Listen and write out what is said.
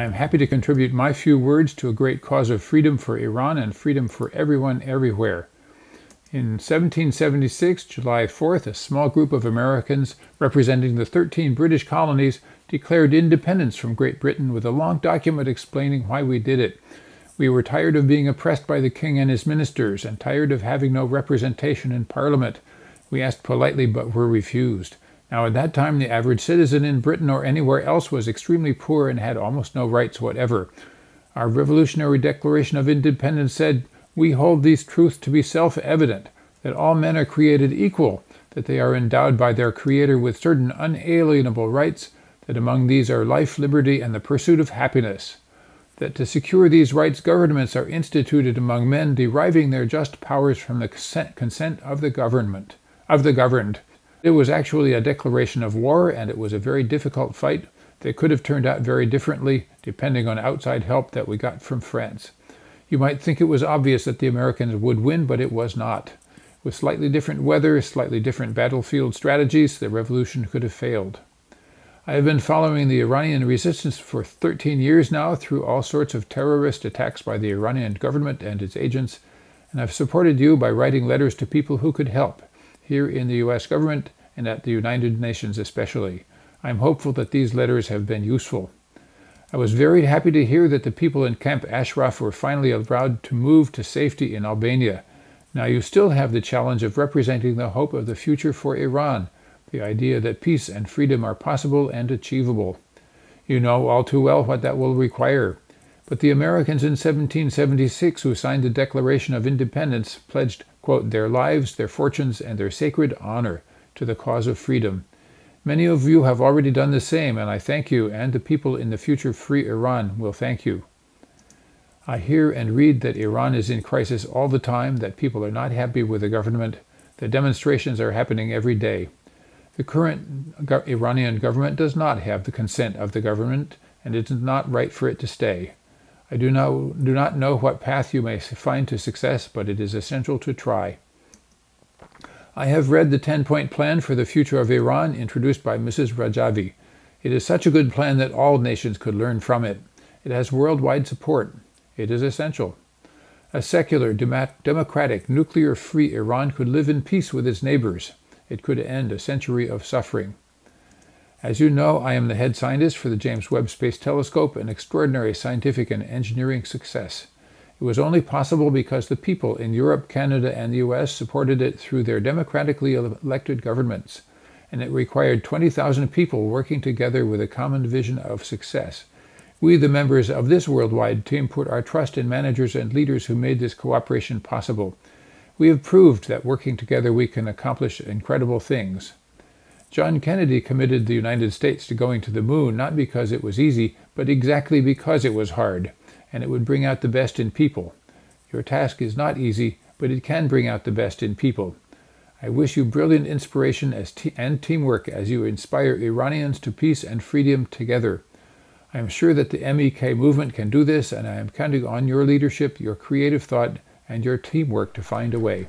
I am happy to contribute my few words to a great cause of freedom for Iran and freedom for everyone everywhere. In 1776, July 4th, a small group of Americans representing the 13 British colonies declared independence from Great Britain with a long document explaining why we did it. We were tired of being oppressed by the king and his ministers and tired of having no representation in Parliament. We asked politely but were refused. Now at that time the average citizen in Britain or anywhere else was extremely poor and had almost no rights whatever. Our Revolutionary Declaration of Independence said, "We hold these truths to be self-evident, that all men are created equal, that they are endowed by their Creator with certain unalienable rights, that among these are life, liberty, and the pursuit of happiness. That to secure these rights governments are instituted among men deriving their just powers from the consent of the governed. It was actually a declaration of war, and it was a very difficult fight that could have turned out very differently, depending on outside help that we got from France. You might think it was obvious that the Americans would win, but it was not. With slightly different weather, slightly different battlefield strategies, the revolution could have failed. I have been following the Iranian resistance for 13 years now through all sorts of terrorist attacks by the Iranian government and its agents, and I've supported you by writing letters to people who could help, here in the U.S. government and at the United Nations especially. I'm hopeful that these letters have been useful. I was very happy to hear that the people in Camp Ashraf were finally allowed to move to safety in Albania. Now you still have the challenge of representing the hope of the future for Iran, the idea that peace and freedom are possible and achievable. You know all too well what that will require. But the Americans in 1776 who signed the Declaration of Independence pledged, quote, their lives, their fortunes, and their sacred honor to the cause of freedom. Many of you have already done the same, and I thank you, and the people in the future free Iran will thank you. I hear and read that Iran is in crisis all the time, that people are not happy with the government, that demonstrations are happening every day. The current Iranian government does not have the consent of the government, and it is not right for it to stay. I do not know what path you may find to success, but it is essential to try. I have read the 10-point plan for the future of Iran introduced by Mrs. Rajavi. It is such a good plan that all nations could learn from it. It has worldwide support. It is essential. A secular, democratic, nuclear-free Iran could live in peace with its neighbors. It could end a century of suffering. As you know, I am the head scientist for the James Webb Space Telescope, an extraordinary scientific and engineering success. It was only possible because the people in Europe, Canada, and the US supported it through their democratically elected governments, and it required 20,000 people working together with a common vision of success. We, the members of this worldwide team, put our trust in managers and leaders who made this cooperation possible. We have proved that working together we can accomplish incredible things. John Kennedy committed the United States to going to the moon not because it was easy, but exactly because it was hard, and it would bring out the best in people. Your task is not easy, but it can bring out the best in people. I wish you brilliant inspiration and teamwork as you inspire Iranians to peace and freedom together. I am sure that the MEK movement can do this, and I am counting on your leadership, your creative thought, and your teamwork to find a way.